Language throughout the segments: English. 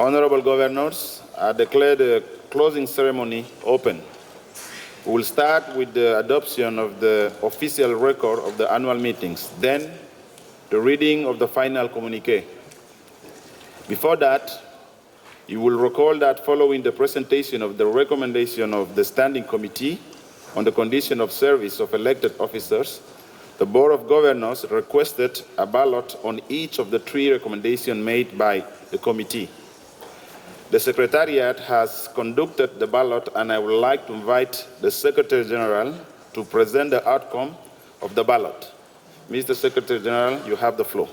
Honorable Governors, I declare the closing ceremony open. We will start with the adoption of the official record of the annual meetings, then the reading of the final communique. Before that, you will recall that following the presentation of the recommendation of the Standing Committee on the condition of service of elected officers, the Board of Governors requested a ballot on each of the 3 recommendations made by the committee. The Secretariat has conducted the ballot, and I would like to invite the Secretary General to present the outcome of the ballot. Mr. Secretary General, you have the floor.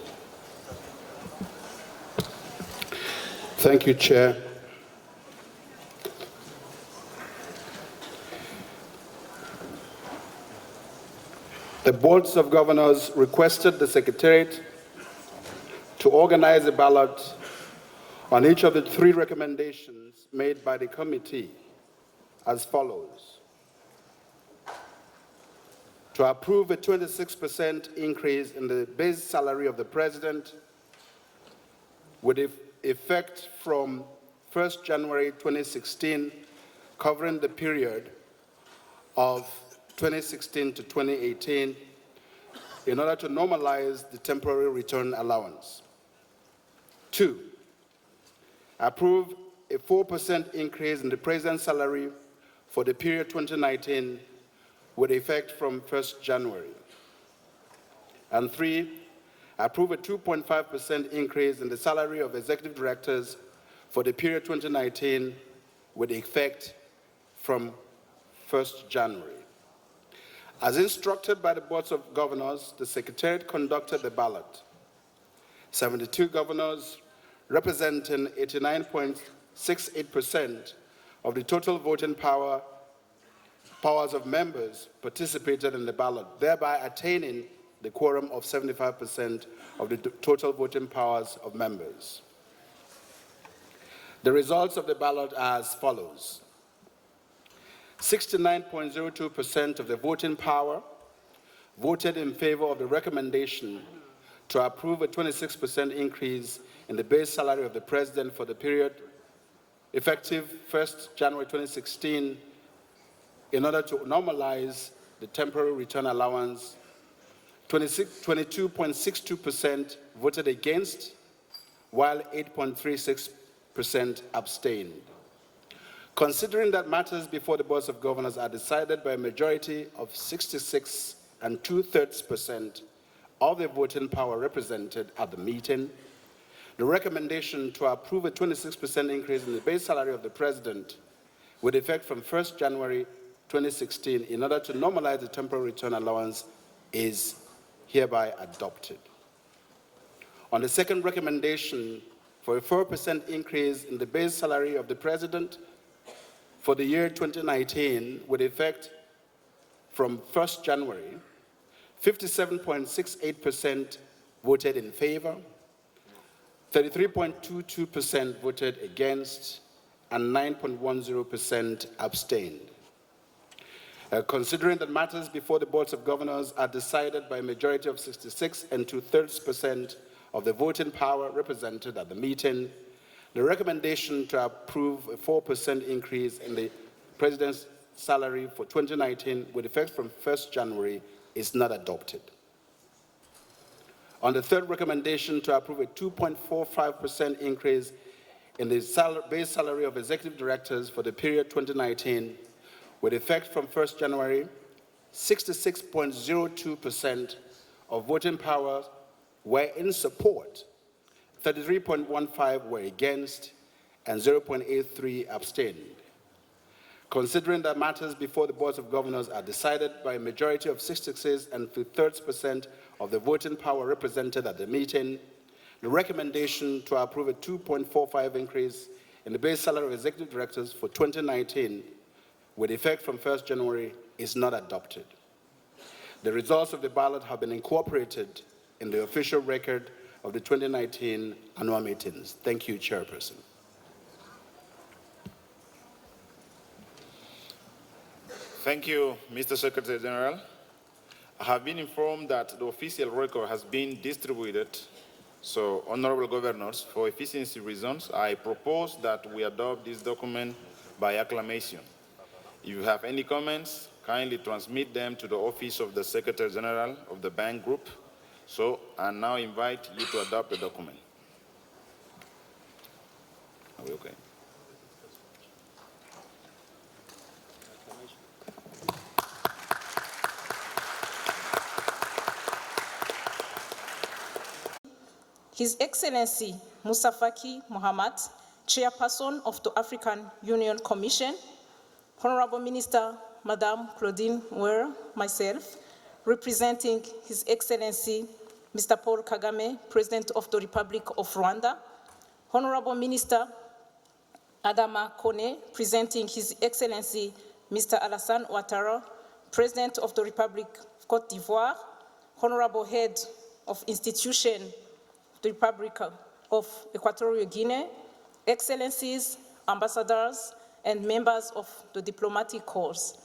Thank you, Chair. The Boards of Governors requested the Secretariat to organize a ballot on each of the 3 recommendations made by the committee as follows. To approve a 26% increase in the base salary of the President with effect from 1st January 2016, covering the period of 2016 to 2018, in order to normalize the temporary return allowance. 2, approve a 4% increase in the President's salary for the period 2019 with effect from 1st January. And 3, approve a 2.5% increase in the salary of Executive Directors for the period 2019 with effect from 1st January. As instructed by the Boards of Governors, the Secretariat conducted the ballot. 72 governors, representing 89.68% of the total voting powers of members, participated in the ballot, thereby attaining the quorum of 75% of the total voting powers of members. The results of the ballot are as follows. 69.02% of the voting power voted in favor of the recommendation to approve a 26% increase in the base salary of the President for the period effective 1st January 2016 in order to normalize the temporary return allowance. 22.62% voted against, while 8.36% abstained. Considering that matters before the Boards of Governors are decided by a majority of 66 2/3% of the voting power represented at the meeting, the recommendation to approve a 26% increase in the base salary of the President with effect from 1st January 2016 in order to normalize the temporary return allowance is hereby adopted. On the second recommendation for a 4% increase in the base salary of the President for the year 2019 with effect from 1st January, 57.68% voted in favor, 33.22% voted against, and 9.10% abstained. Considering that matters before the Boards of Governors are decided by a majority of 66 2/3% of the voting power represented at the meeting, the recommendation to approve a 4% increase in the President's salary for 2019 with effect from 1st January is not adopted. On the third recommendation to approve a 2.45% increase in the base salary of Executive Directors for the period 2019 with effect from 1st January, 66.02% of voting power were in support, 33.15% were against, and 0.83% abstained. Considering that matters before the Boards of Governors are decided by a majority of 66 2/3% of the voting power represented at the meeting, the recommendation to approve a 2.45% increase in the base salary of Executive Directors for 2019 with effect from 1st January is not adopted. The results of the ballot have been incorporated in the official record of the 2019 annual meetings. Thank you, Chairperson. Thank you, Mr. Secretary General. I have been informed that the official record has been distributed, So, honorable governors, for efficiency reasons, I propose that we adopt this document by acclamation. If you have any comments, kindly transmit them to the office of the Secretary General of the bank group. So, I now invite you to adopt the document. Are we okay? His Excellency Musa Faki Mohammed, Chairperson of the African Union Commission, Honorable Minister Madame Claudine Weir, myself, representing His Excellency Mr. Paul Kagame, President of the Republic of Rwanda, Honorable Minister Adama Kone, presenting His Excellency Mr. Alassane Ouattara, President of the Republic of Côte d'Ivoire, Honorable Head of Institution of the Republic of Equatorial Guinea, Excellencies, Ambassadors, and members of the diplomatic corps.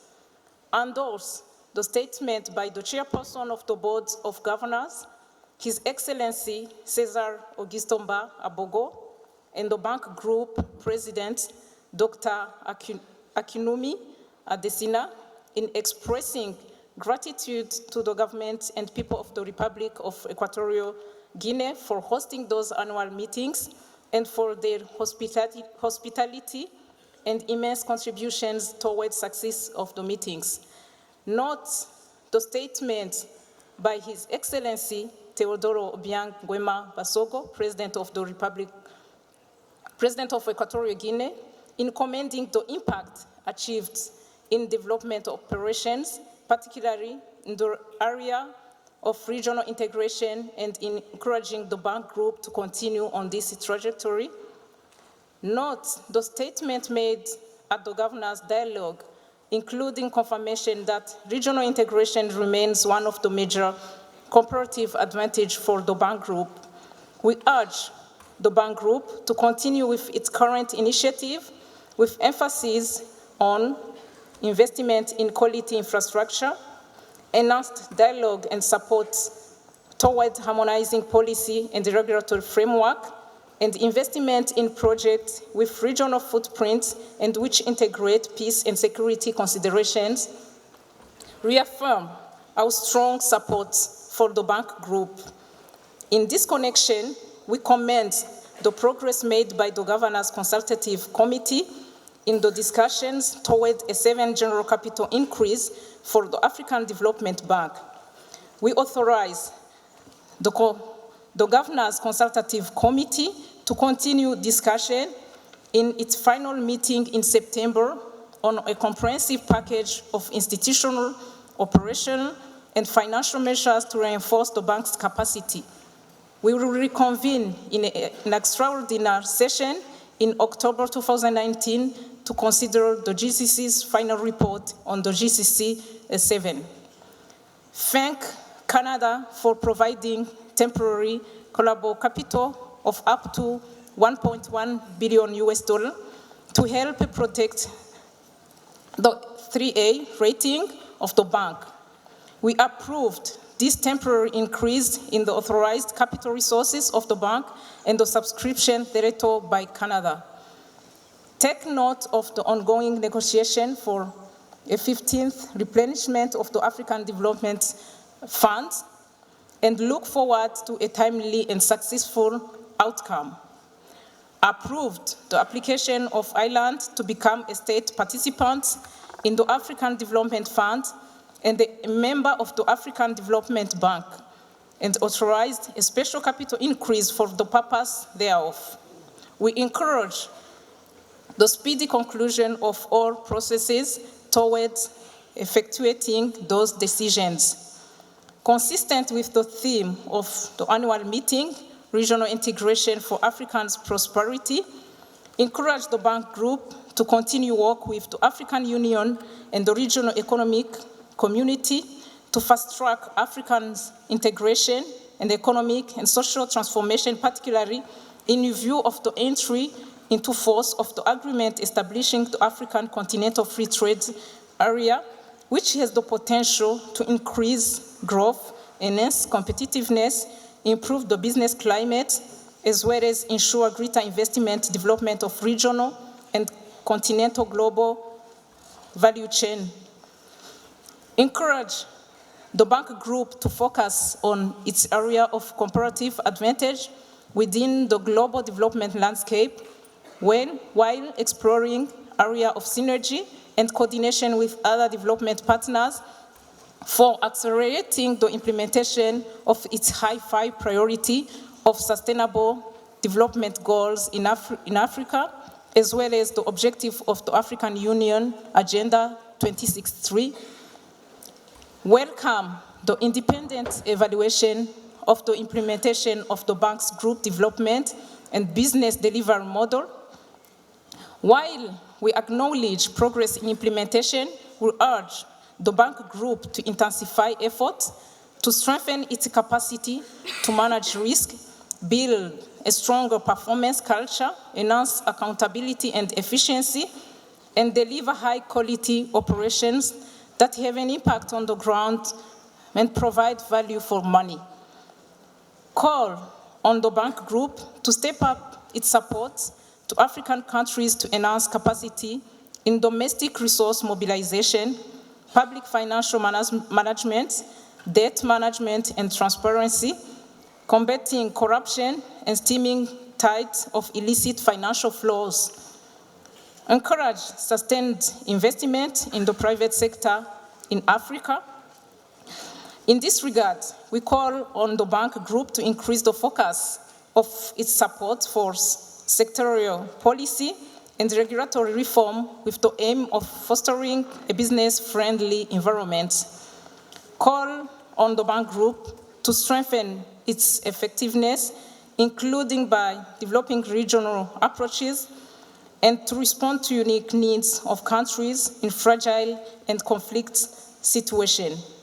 Endorse the statement by the Chairperson of the Board of Governors, His Excellency Cesar Augustin-Ba Abogo, and the Bank Group President, Dr. Akinwumi Adesina, in expressing gratitude to the government and people of the Republic of Equatorial Guinea for hosting those annual meetings and for their hospitality and immense contributions towards success of the meetings. Note the statement by His Excellency Teodoro Obiang Nguema Basogo, President of the Republic, President of Equatorial Guinea, in commending the impact achieved in development operations, particularly in the area of regional integration and in encouraging the bank group to continue on this trajectory. Note the statement made at the Governors' Dialogue, including confirmation that regional integration remains one of the major comparative advantages for the bank group. We urge the bank group to continue with its current initiative with emphasis on investment in quality infrastructure, enhanced dialogue and support towards harmonizing policy and the regulatory framework, and investment in projects with regional footprints and which integrate peace and security considerations. Reaffirm our strong support for the bank group. In this connection, we commend the progress made by the Governors Consultative Committee in the discussions toward a 7 general capital increase for the African Development Bank. We authorize the Governors Consultative Committee to continue discussion in its final meeting in September on a comprehensive package of institutional, operational, and financial measures to reinforce the bank's capacity. We will reconvene in an extraordinary session in October 2019 to consider the GCC's final report on the GCC 7. Thank Canada for providing temporary callable capital of up to $1.1 billion to help protect the 3A rating of the bank. We approved this temporary increase in the authorized capital resources of the bank and the subscription thereto by Canada. Take note of the ongoing negotiation for a 15th replenishment of the African Development Fund and look forward to a timely and successful outcome. Approved the application of Ireland to become a state participant in the African Development Fund and a member of the African Development Bank, and authorized a special capital increase for the purpose thereof. We encourage the speedy conclusion of all processes towards effectuating those decisions. Consistent with the theme of the annual meeting, Regional Integration for Africa's Prosperity, encourage the bank group to continue work with the African Union and the regional economic community to fast-track Africans' integration and economic and social transformation, particularly in view of the entry into force of the agreement establishing the African Continental Free Trade Area, which has the potential to increase growth, enhance competitiveness, improve the business climate, as well as ensure greater investment development of regional and continental global value chain. Encourage the bank group to focus on its area of comparative advantage within the global development landscape while exploring area of synergy and coordination with other development partners for accelerating the implementation of its high-five priority of sustainable development goals in Africa, as well as the objective of the African Union Agenda 2063. Welcome the independent evaluation of the implementation of the bank's group development and business delivery model. While we acknowledge progress in implementation, we urge the bank group to intensify efforts to strengthen its capacity to manage risk, build a stronger performance culture, enhance accountability and efficiency, and deliver high-quality operations that have an impact on the ground and provide value for money. Call on the bank group to step up its support to African countries to enhance capacity in domestic resource mobilization, public financial management, debt management and transparency, combating corruption and stemming tides of illicit financial flows. Encourage sustained investment in the private sector in Africa. In this regard, we call on the bank group to increase the focus of its support for sectorial policy and regulatory reform with the aim of fostering a business-friendly environment. Call on the bank group to strengthen its effectiveness, including by developing regional approaches and to respond to unique needs of countries in fragile and conflict situations.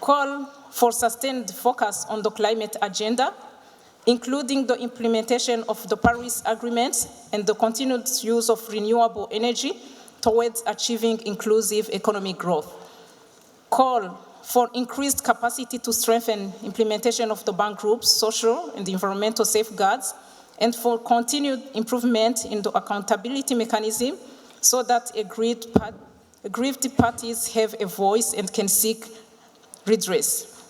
Call for sustained focus on the climate agenda, including the implementation of the Paris Agreement and the continued use of renewable energy towards achieving inclusive economic growth. Call for increased capacity to strengthen implementation of the bank group's social and environmental safeguards, and for continued improvement in the accountability mechanism so that aggrieved parties have a voice and can seek redress.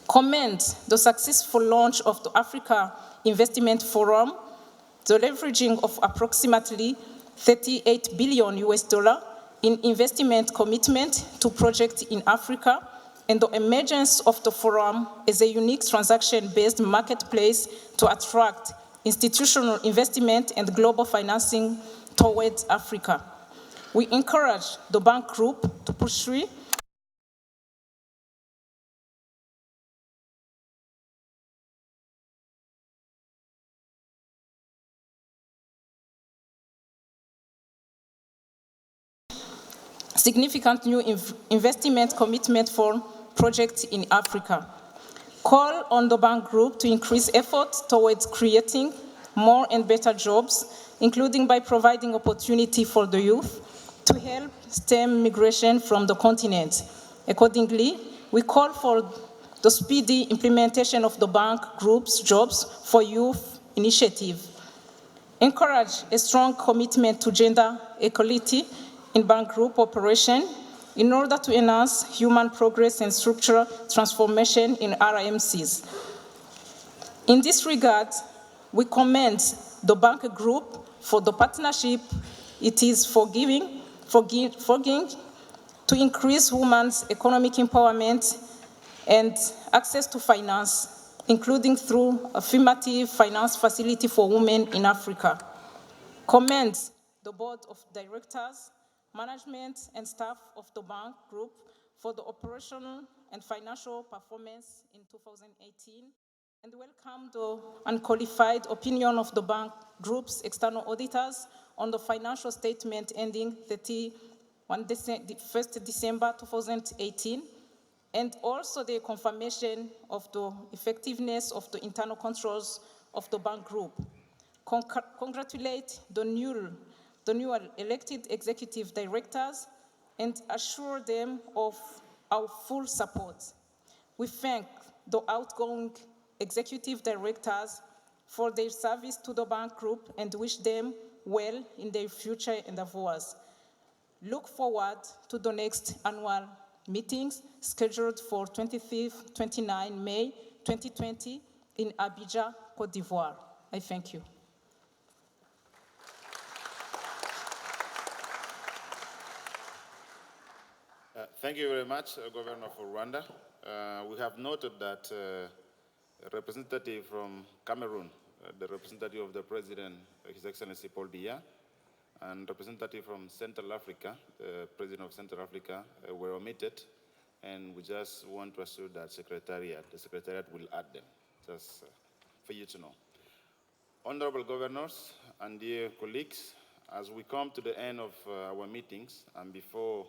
Commend the successful launch of the Africa Investment Forum, the leveraging of approximately $38 billion in investment commitment to projects in Africa, and the emergence of the forum as a unique transaction-based marketplace to attract institutional investment and global financing towards Africa. We encourage the bank group to pursue significant new investment commitment for projects in Africa. Call on the bank group to increase efforts towards creating more and better jobs, including by providing opportunity for the youth to help stem migration from the continent. Accordingly, we call for the speedy implementation of the bank group's Jobs for Youth initiative. Encourage a strong commitment to gender equality in bank group operation in order to enhance human progress and structural transformation in RMCs. In this regard, we commend the bank group for the partnership it is forging to increase women's economic empowerment and access to finance, including through affirmative finance facility for women in Africa. Commend the board of directors, management and staff of the bank group for the operational and financial performance in 2018, and welcome the unqualified opinion of the bank group's external auditors on the financial statement ending 31st December 2018, and also the confirmation of the effectiveness of the internal controls of the bank group. Congratulate the new elected executive directors and assure them of our full support. We thank the outgoing executive directors for their service to the bank group and wish them well in their future endeavors. Look forward to the next annual meetings scheduled for 25th, 29 May 2020 in Abidjan, Côte d'Ivoire. I thank you. Thank you very much, Governor for Rwanda. We have noted that a representative from Cameroon, the representative of the President, His Excellency Paul Biya, and representative from Central Africa, the President of Central Africa, were omitted, and we just want to assure that the Secretariat will add them, just for you to know. Honorable Governors and dear colleagues, as we come to the end of our meetings, and before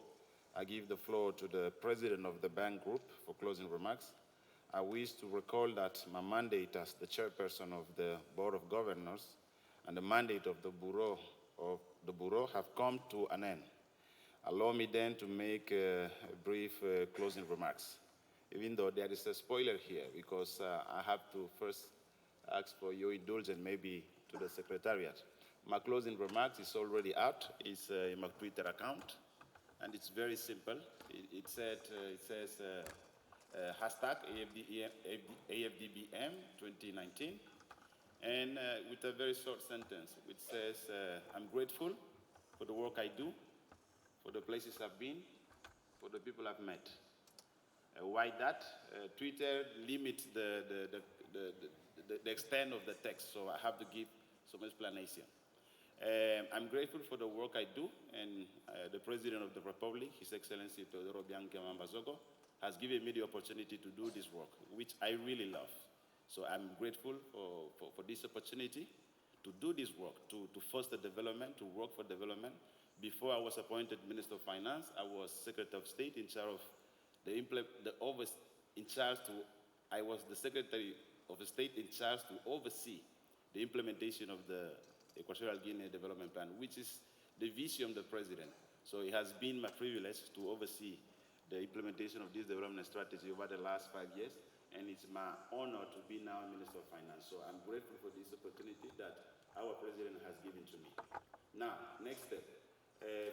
I give the floor to the President of the Bank Group for closing remarks, I wish to recall that my mandate as the chairperson of the Board of Governors and the mandate of the Bureau have come to an end. Allow me then to make brief closing remarks, even though there is a spoiler here, because I have to first ask for your indulgence maybe to the Secretariat. My closing remarks is already out. It's in my Twitter account, and it's very simple. It says hashtag AFDBM 2019, and with a very short sentence, which says, I'm grateful for the work I do, for the places I've been, for the people I've met. Why that? Twitter limits the extent of the text, so I have to give some explanation. I'm grateful for the work I do, and the President of the Republic, His Excellency Teodoro Obiang Nguema Mbasogo, has given me the opportunity to do this work, which I really love. So I'm grateful for this opportunity to do this work, to foster development, to work for development. Before I was appointed Minister of Finance, I was Secretary of State in charge of I was the Secretary of State in charge to oversee the implementation of the Equatorial Guinea Development Plan, which is the vision of the President. So it has been my privilege to oversee the implementation of this development strategy over the last 5 years, and it's my honor to be now Minister of Finance. So I'm grateful for this opportunity that our President has given to me. Now, next step,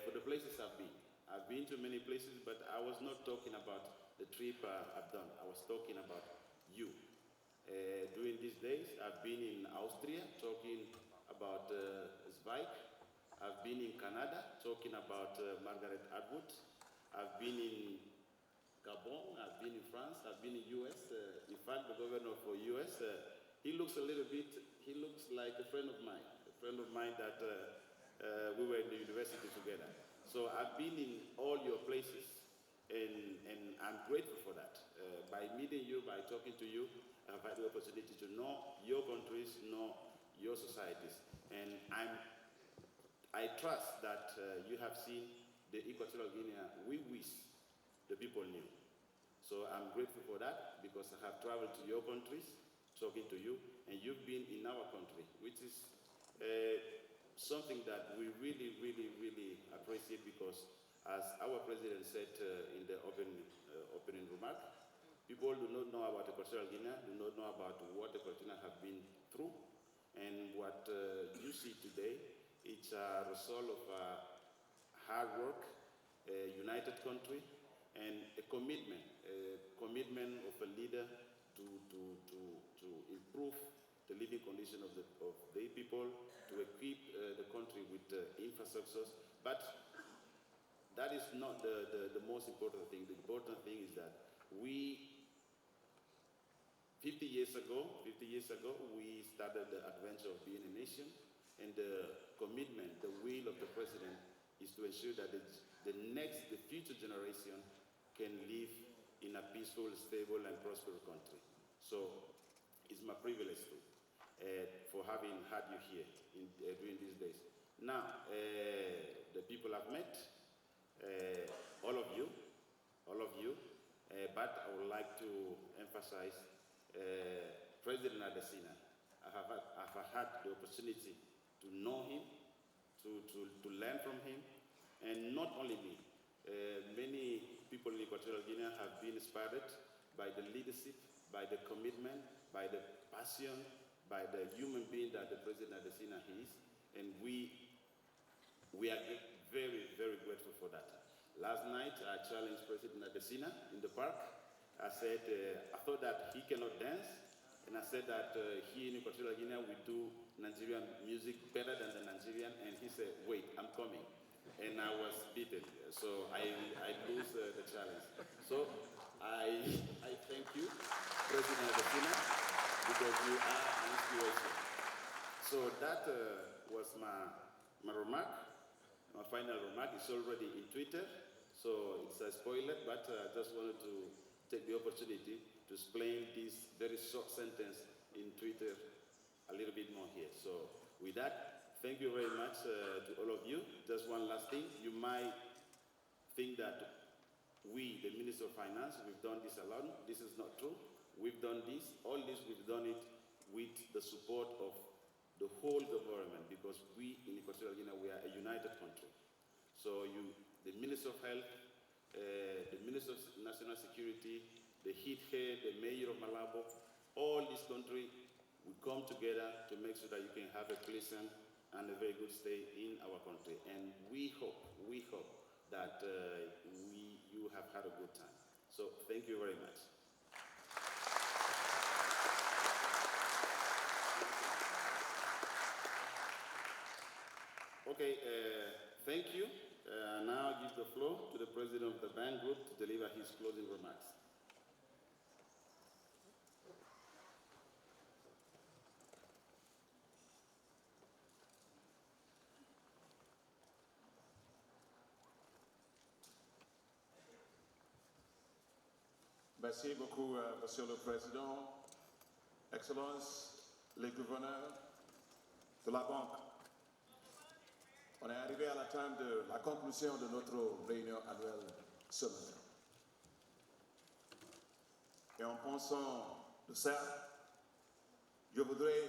for the places I've been to many places, but I was not talking about the trip I've done. I was talking about you. During these days, I've been in Austria talking about Zweig. I've been in Canada talking about Margaret Atwood. I've been in Gabon, I've been in France, I've been in US. In fact, the governor for US, he looks like a friend of mine that we were in the university together. So I've been in all your places, and I'm grateful for that. By meeting you, by talking to you, I've had the opportunity to know your countries, know your societies. And I trust that you have seen the Equatorial Guinea we wish the people knew. So I'm grateful for that, because I have traveled to your countries, talking to you, and you've been in our country, which is something that we really, really, really appreciate, because as our President said in the opening remark, people do not know about Equatorial Guinea, do not know about what Equatorial Guinea have been through, and what you see today, it's a result of hard work, a united country, and a commitment of a leader to improve the living condition of the people, to equip the country with infrastructures. But that is not the most important thing. The important thing is that 50 years ago, we started the adventure of being a nation, and the commitment, the will of the President is to ensure that the future generation can live in a peaceful, stable, and prosperous country. So it's my privilege for having had you here during these days. Now, the people I've met, all of you, but I would like to emphasize President Adesina. I've had the opportunity to know him, to learn from him, and not only me. Many people in Equatorial Guinea have been inspired by the leadership, by the commitment, by the passion, by the human being that the President Adesina is, and we are very, very grateful for that. Last night, I challenged President Adesina in the park. I said, I thought that he cannot dance, and I said that he in Equatorial Guinea will do Nigerian music better than the Nigerian, and he said, wait, I'm coming. And I was beaten, so I lose the challenge. So I thank you, President Adesina, because you are an inspiration. So that was my remark. My final remark is already in Twitter, so it's a spoiler, but I just wanted to take the opportunity to explain this very short sentence in Twitter a little bit more here. So with that, thank you very much to all of you. Just one last thing. You might think that we, the Minister of Finance, we've done this alone. This is not true. We've done this. All this, we've done it with the support of the whole government, because we in Equatorial Guinea, we are a united country. So the Minister of Health, the Minister of National Security, the head, the Mayor of Malabo, all this country, we come together to make sure that you can have a pleasant and a very good stay in our country. And we hope that you have had a good time. So thank you very much. Okay, thank you. Now I give the floor to the President of the Bank Group to deliver his closing remarks. Merci beaucoup, Monsieur le Président, Excellences, les gouverneurs de la Banque. On est arrivé à la fin de la conclusion de notre réunion annuelle ce matin. Et en pensant de ça, je voudrais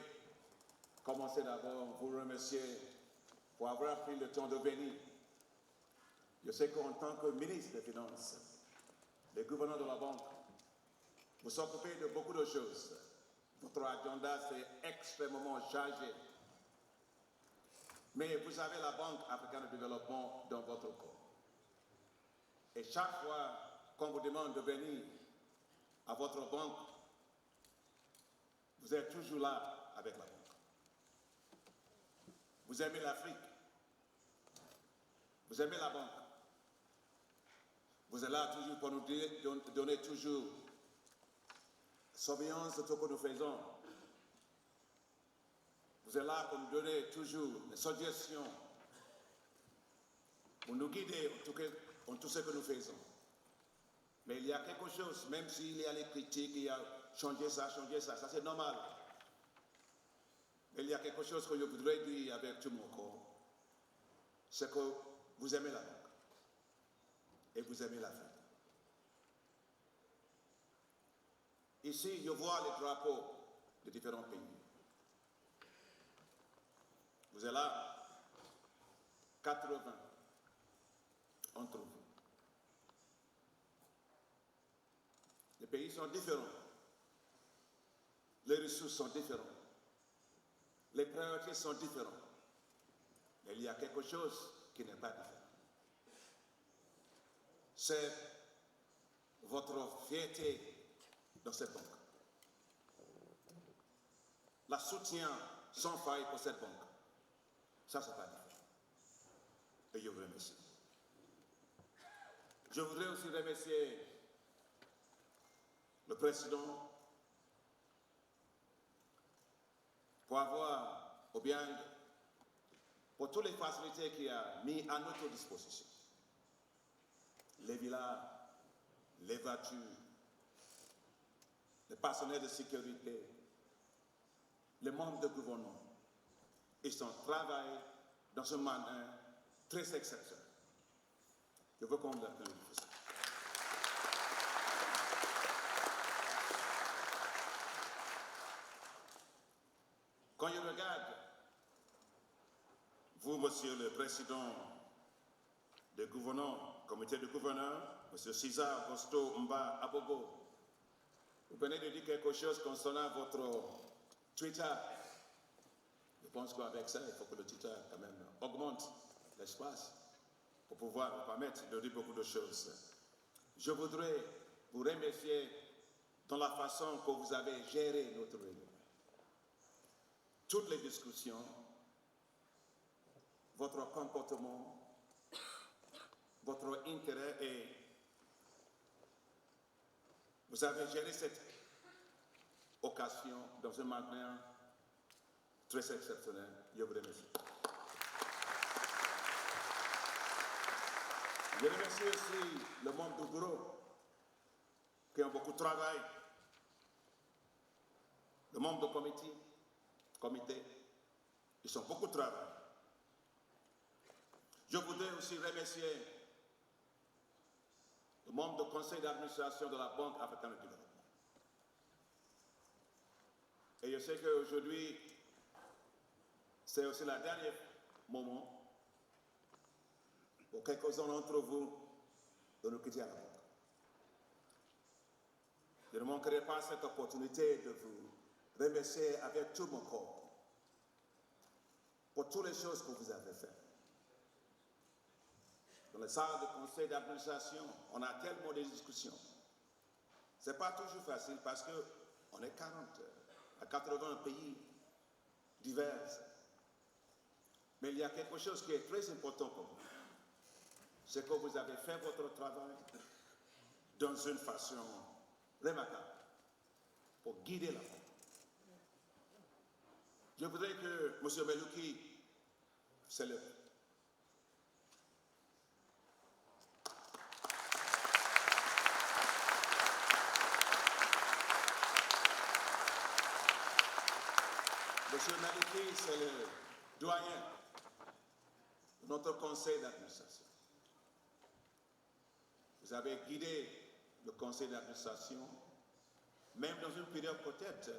commencer d'abord vous remercier pour avoir pris le temps de venir. Je sais qu'en tant que ministre des Finances, les gouverneurs de la Banque, vous s'occupez de beaucoup de choses. Votre agenda, c'est extrêmement chargé. Mais vous avez la Banque africaine de développement dans votre corps. Et chaque fois qu'on vous demande de venir à votre banque, vous êtes toujours là avec la banque. Vous aimez l'Afrique. Vous aimez la banque. Vous êtes là toujours pour nous donner toujours surveillance de ce que nous faisons. Vous êtes là pour nous donner toujours des suggestions, pour nous guider en tout ce que nous faisons. Mais il y a quelque chose, même s'il y a les critiques, il y a changer ça, ça c'est normal. Mais il y a quelque chose que je voudrais dire avec tout mon corps, c'est que vous aimez la banque et vous aimez l'Afrique. Ici, je vois les drapeaux de différents pays. Vous êtes là, 80 entre vous. Les pays sont différents. Les ressources sont différentes. Les priorités sont différentes. Mais il y a quelque chose qui n'est pas différent. C'est votre fierté dans cette banque. Le soutien sans faille pour cette banque. Ça, c'est pas différent. Et je vous remercie. Je voudrais aussi remercier le président pour avoir, ou bien pour toutes les facilités qu'il a mis à notre disposition. Les villas, les voitures, les personnels de sécurité, les membres de gouvernement. Ils ont travaillé dans ce manière très exceptionnel. Je veux qu'on le fasse. Quand je regarde, vous, Monsieur le Président du gouvernement, comité de gouverneurs, Monsieur César Augusto Mba Abobo, Vous venez de dire quelque chose concernant votre Twitter. Je pense qu'avec ça, il faut que le Twitter quand même augmente l'espace pour pouvoir nous permettre de dire beaucoup de choses. Je voudrais vous remercier dans la façon que vous avez géré notre réunion. Toutes les discussions, votre comportement, votre intérêt et vous avez géré cette occasion dans une manière très exceptionnelle. Je vous remercie. Je remercie aussi le monde du bureau qui ont beaucoup de travail, le membre du comité, ils ont beaucoup de travail. Je voudrais aussi remercier le membre du conseil d'administration de la Banque africaine de développement. Et je sais qu'aujourd'hui, c'est aussi le dernier moment pour quelques-uns d'entre vous de nous quitter à la banque. Je ne manquerai pas cette opportunité de vous remercier avec tout mon corps pour toutes les choses que vous avez faites. Dans les salles de conseil d'administration, on a tellement de discussions. Ce n'est pas toujours facile parce qu'on est 40 à 80 pays divers. Mais il y a quelque chose qui est très important pour vous. C'est que vous avez fait votre travail dans une façon remarquable pour guider la banque. Je voudrais que M. Melouki se lève. M. Melouki, c'est le doyen de notre conseil d'administration. Vous avez guidé le conseil d'administration, même dans une période peut-être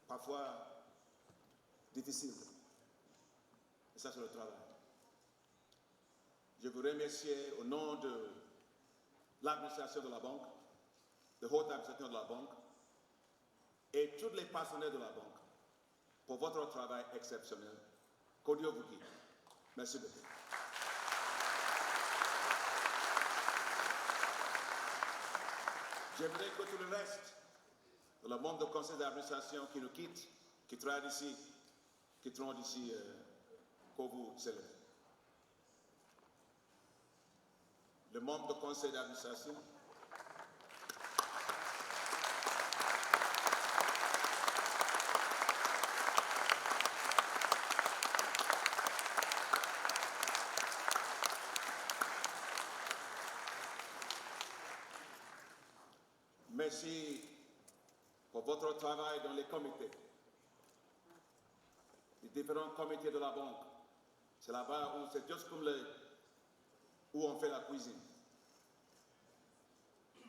parfois difficile. Et ça, c'est le travail. Je vous remercie au nom de l'administration de la banque, de haute administration de la banque et tous les partenaires de la banque pour votre travail exceptionnel. Que Dieu vous guide. Merci beaucoup. J'aimerais que tout le reste de le membre du conseil d'administration qui nous quitte, qui travaille ici, qui travaille d'ici, que vous célébrez. Le membre du conseil d'administration, merci pour votre travail dans les comités, les différents comités de la banque. C'est là-bas où c'est juste comme où on fait la cuisine.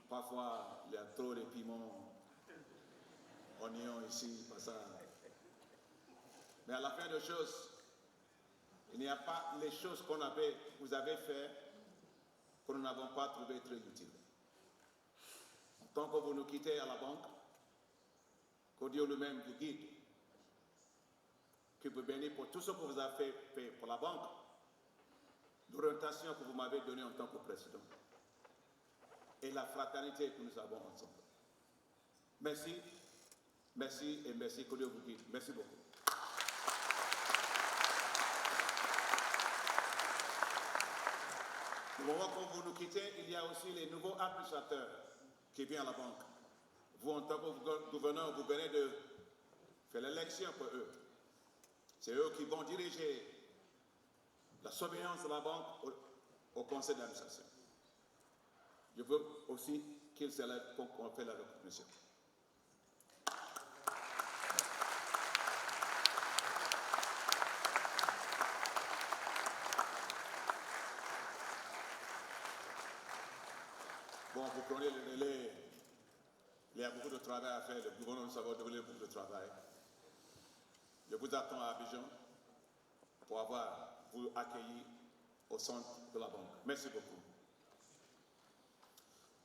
Parfois, il y a trop de piments, oignons ici, pas ça. Mais à la fin des choses, il n'y a pas les choses que vous avez fait que nous n'avons pas trouvé très utiles. Tant que vous nous quittez à la banque, que Dieu lui-même vous guide, que vous bénisse pour tout ce que vous avez fait pour la banque, l'orientation que vous m'avez donnée en tant que président et la fraternité que nous avons ensemble. Merci, merci et merci, que Dieu vous guide. Merci beaucoup. Au moment où vous nous quittez, il y a aussi les nouveaux administrateurs qui viennent à la banque. Vous, en tant que gouverneur, vous venez de faire l'élection pour eux. C'est eux qui vont diriger la surveillance de la banque au conseil d'administration. Je veux aussi qu'ils se lèvent pour qu'on fasse la recognition. Bon, vous prenez le délai. Il y a beaucoup de travail à faire. Le gouvernement, nous avons donné beaucoup de travail. Je vous attends à Abidjan pour avoir vous accueilli au centre de la banque. Merci beaucoup.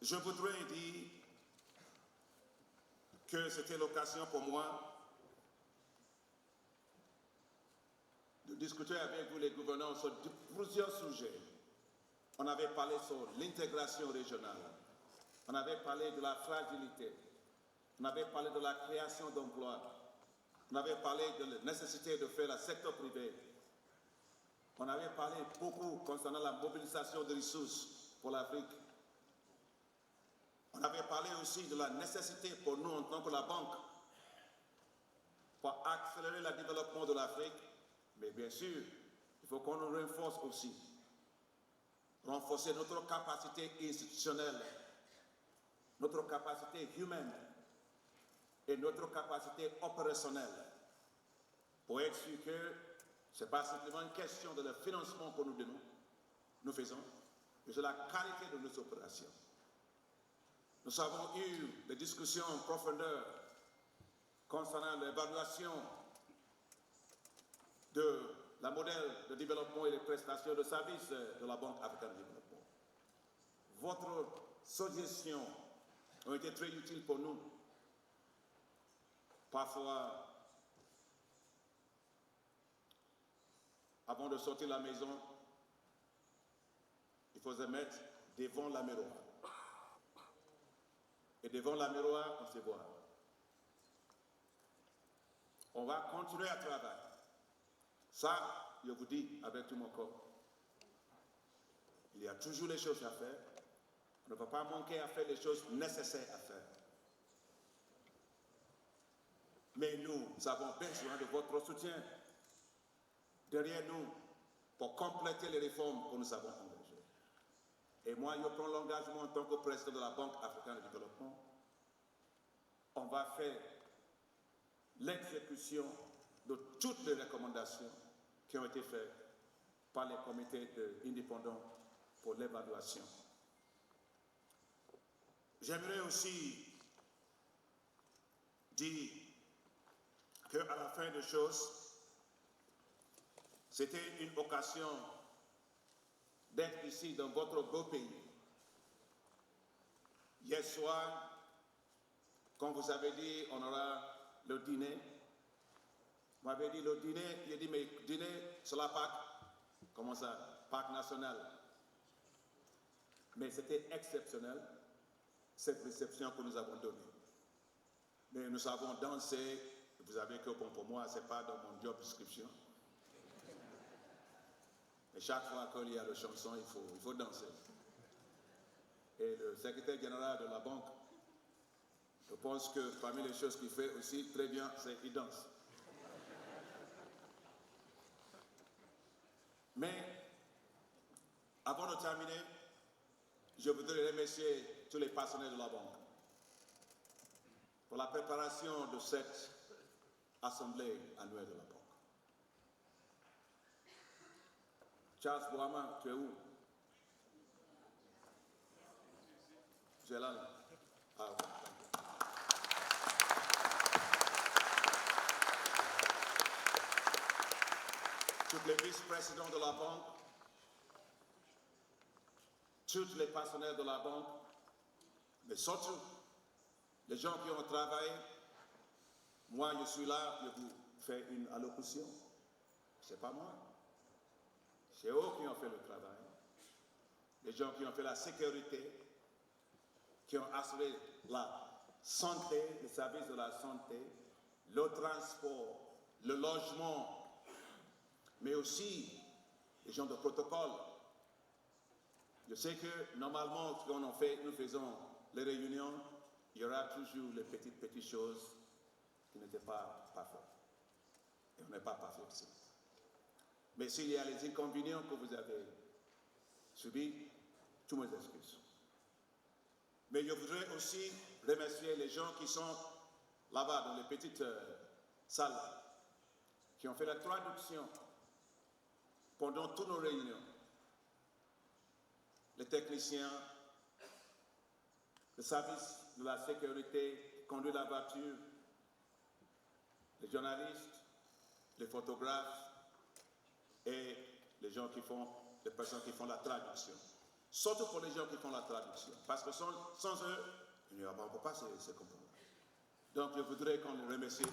Je voudrais dire que c'était l'occasion pour moi de discuter avec vous les gouverneurs sur plusieurs sujets. On avait parlé sur l'intégration régionale, on avait parlé de la fragilité, on avait parlé de la création d'emplois, on avait parlé de la nécessité de faire le secteur privé, on avait parlé beaucoup concernant la mobilisation de ressources pour l'Afrique. On avait parlé aussi de la nécessité pour nous en tant que la banque pour accélérer le développement de l'Afrique, mais bien sûr, il faut qu'on nous renforce aussi, renforcer notre capacité institutionnelle, notre capacité humaine et notre capacité opérationnelle pour être sûr que ce n'est pas simplement une question de le financement que nous faisons, mais de la qualité de nos opérations. Nous avons eu des discussions en profondeur concernant l'évaluation de la modèle de développement et les prestations de services de la Banque africaine de développement. Votre suggestion ont été très utiles pour nous. Parfois, avant de sortir de la maison, il faut se mettre devant la miroir. Et devant la miroir, on se voit. On va continuer à travailler. Ça, je vous dis avec tout mon corps. Il y a toujours des choses à faire. On ne va pas manquer à faire les choses nécessaires à faire. Mais nous avons besoin de votre soutien derrière nous pour compléter les réformes que nous avons engagées. Et moi, je prends l'engagement en tant que président de la Banque africaine de développement. On va faire l'exécution de toutes les recommandations qui ont été faites par les comités indépendants pour l'évaluation. J'aimerais aussi dire qu'à la fin des choses, c'était une occasion d'être ici dans votre beau pays. Hier soir, quand vous avez dit on aura le dîner, vous m'avez dit le dîner, j'ai dit mais dîner sur la PAC, comment ça, PAC nationale. Mais c'était exceptionnel, cette réception que nous avons donnée. Mais nous avons dansé, vous savez que bon, pour moi, ce n'est pas dans mon job description. Et chaque fois qu'il y a la chanson, il faut danser. Et le secrétaire général de la banque, je pense que parmi les choses qu'il fait aussi très bien, c'est qu'il danse. Mais avant de terminer, je voudrais remercier tous les partenaires de la banque pour la préparation de cette assemblée annuelle de la banque. Charles Boama, tu es où? Tu es là? Ah, ok. Tous les vice-présidents de la banque, tous les partenaires de la banque, mais surtout les gens qui ont travaillé. Moi, je suis là, je vous fais une allocution. Ce n'est pas moi. C'est eux qui ont fait le travail. Les gens qui ont fait la sécurité, qui ont assuré la santé, les services de la santé, le transport, le logement, mais aussi les gens de protocole. Je sais que normalement, quand nous faisons les réunions, il y aura toujours les petites choses qui n'étaient pas parfaites. Et on n'est pas parfait aussi. Mais s'il y a les inconvénients que vous avez subis, tous mes excuses. Mais je voudrais aussi remercier les gens qui sont là-bas dans les petites salles, qui ont fait la traduction pendant toutes nos réunions. Les techniciens, le service de la sécurité, conduit la voiture, les journalistes, les photographes et les personnes qui font la traduction. Surtout pour les gens qui font la traduction, parce que sans eux, on ne peut pas se comprendre. Donc, je voudrais qu'on le remercie.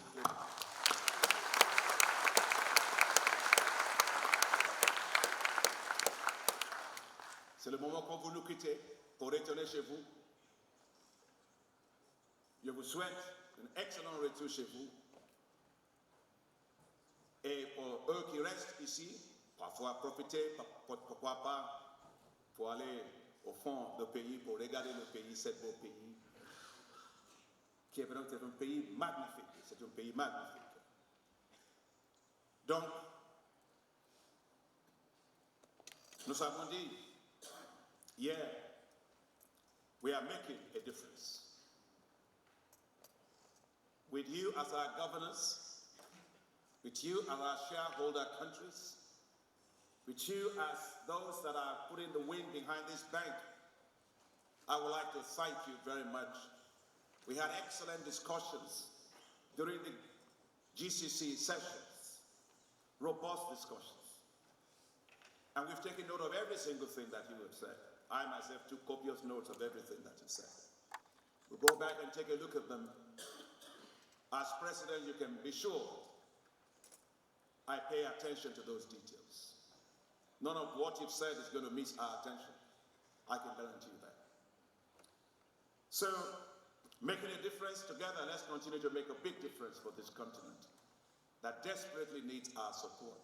C'est le moment quand vous nous quittez pour retourner chez vous. Je vous souhaite un excellent retour chez vous. Et pour eux qui restent ici, parfois profiter, pourquoi pas, pour aller au fond du pays, pour regarder le pays, ce beau pays, qui est vraiment un pays magnifique. C'est un pays magnifique. Donc, nous avons dit hier, we are making a difference. With you as our governors, with you as our shareholder countries, with you as those that are putting the wind behind this bank, I would like to thank you very much. We had excellent discussions during the GCC sessions, robust discussions. And we've taken note of every single thing that you have said. I myself took copious notes of everything that you said. We'll go back and take a look at them. As president, you can be sure I pay attention to those details. None of what you've said is going to miss our attention. I can guarantee you that. So, making a difference together, let's continue to make a big difference for this continent that desperately needs our support.